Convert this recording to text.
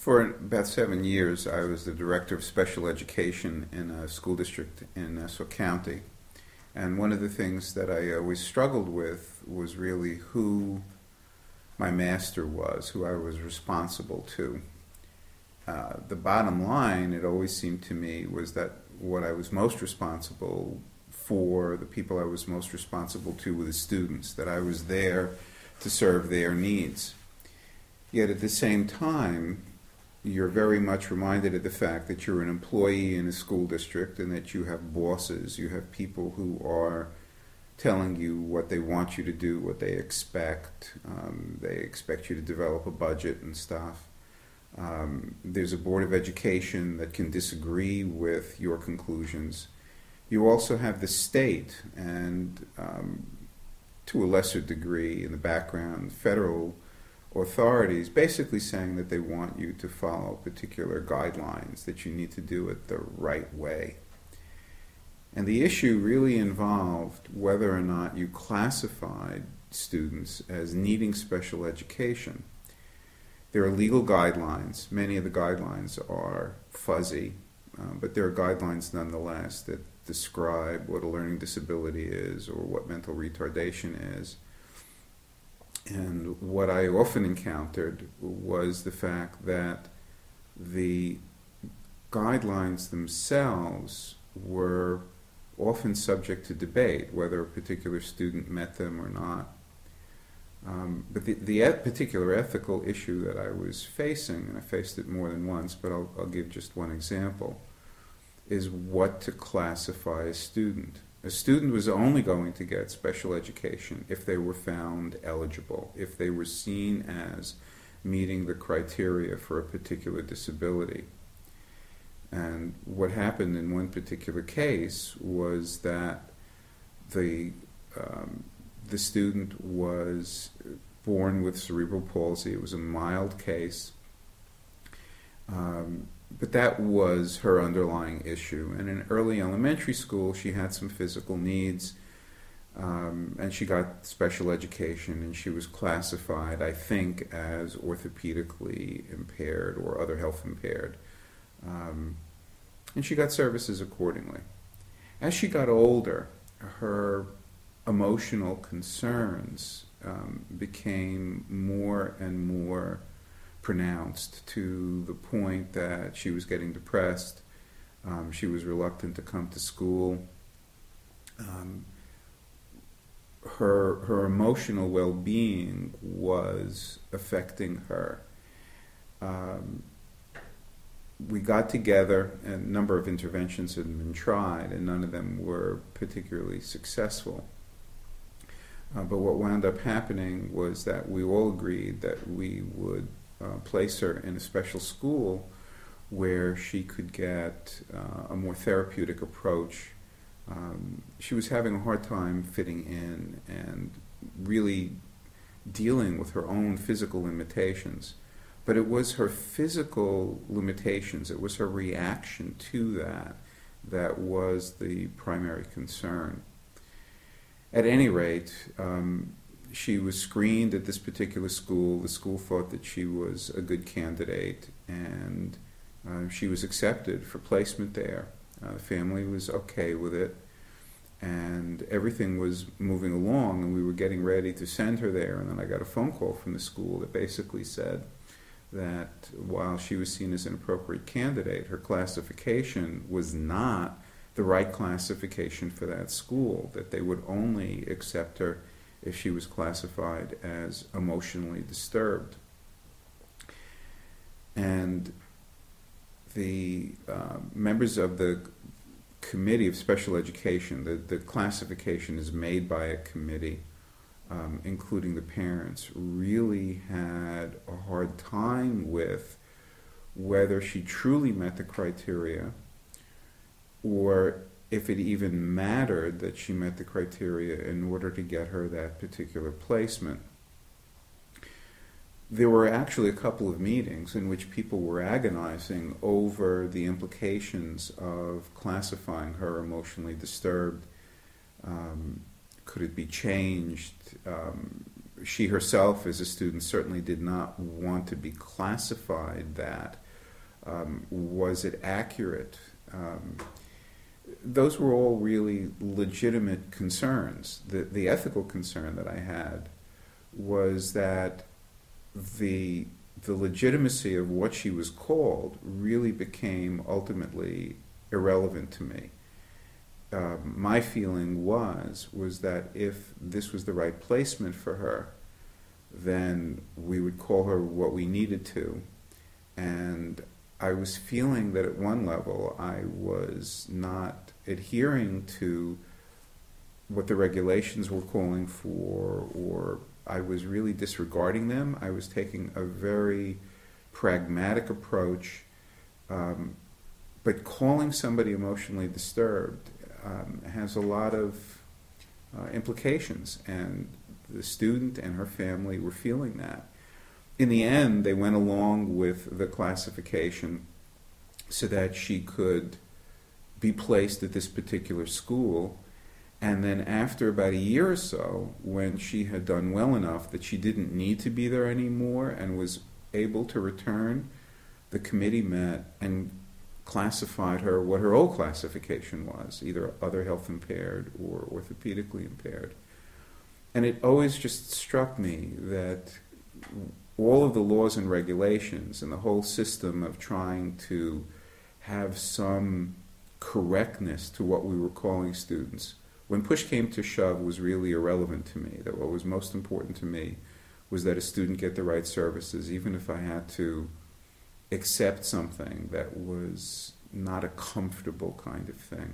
For about 7 years, I was the director of special education in a school district in Nassau County. And one of the things that I always struggled with was really who my master was, who I was responsible to. The bottom line, it always seemed to me, was that what I was most responsible for, the people I was most responsible to, were the students, that I was there to serve their needs. Yet at the same time, you're very much reminded of the fact that you're an employee in a school district and that you have bosses, you have people who are telling you what they want you to do, what they expect. They expect you to develop a budget and stuff. There's a board of education that can disagree with your conclusions. You also have the state and, to a lesser degree in the background, federal authorities basically saying that they want you to follow particular guidelines, that you need to do it the right way. And the issue really involved whether or not you classified students as needing special education. There are legal guidelines. Many of the guidelines are fuzzy, but there are guidelines nonetheless that describe what a learning disability is or what mental retardation is. And what I often encountered was the fact that the guidelines themselves were often subject to debate, whether a particular student met them or not. But the particular ethical issue that I was facing, and I faced it more than once, but I'll give just one example, is what to classify a student. A student was only going to get special education if they were found eligible, if they were seen as meeting the criteria for a particular disability. And what happened in one particular case was that the student was born with cerebral palsy. It was a mild case. But that was her underlying issue. And in early elementary school, she had some physical needs, and she got special education, and she was classified, I think, as orthopedically impaired or other health impaired. And she got services accordingly. As she got older, her emotional concerns became more and more pronounced, to the point that she was getting depressed. She was reluctant to come to school. Her emotional well-being was affecting her. We got together, and a number of interventions had been tried, and none of them were particularly successful. But what wound up happening was that we all agreed that we would place her in a special school where she could get a more therapeutic approach. She was having a hard time fitting in and really dealing with her own physical limitations. But it was her physical limitations, it was her reaction to that was the primary concern. At any rate, she was screened at this particular school. The school thought that she was a good candidate, and she was accepted for placement there. The family was okay with it, and everything was moving along, and we were getting ready to send her there. And then I got a phone call from the school that basically said that while she was seen as an appropriate candidate, her classification was not the right classification for that school, that they would only accept her if she was classified as emotionally disturbed. And the members of the Committee of Special Education, the classification is made by a committee, including the parents, really had a hard time with whether she truly met the criteria, or if it even mattered that she met the criteria in order to get her that particular placement. There were actually a couple of meetings in which people were agonizing over the implications of classifying her emotionally disturbed. Could it be changed? she herself, as a student, certainly did not want to be classified that. Was it accurate? Those were all really legitimate concerns. The ethical concern that I had was that the legitimacy of what she was called really became ultimately irrelevant to me. My feeling was that if this was the right placement for her, then we would call her what we needed to. And I was feeling that at one level I was not adhering to what the regulations were calling for, or I was really disregarding them. I was taking a very pragmatic approach, but calling somebody emotionally disturbed has a lot of implications, and the student and her family were feeling that. In the end, they went along with the classification so that she could be placed at this particular school. And then after about a year or so, when she had done well enough that she didn't need to be there anymore and was able to return, the committee met and classified her what her old classification was, either other health impaired or orthopedically impaired. And it always just struck me that all of the laws and regulations and the whole system of trying to have some correctness to what we were calling students, when push came to shove, was really irrelevant to me. That what was most important to me was that a student get the right services, even if I had to accept something that was not a comfortable kind of thing.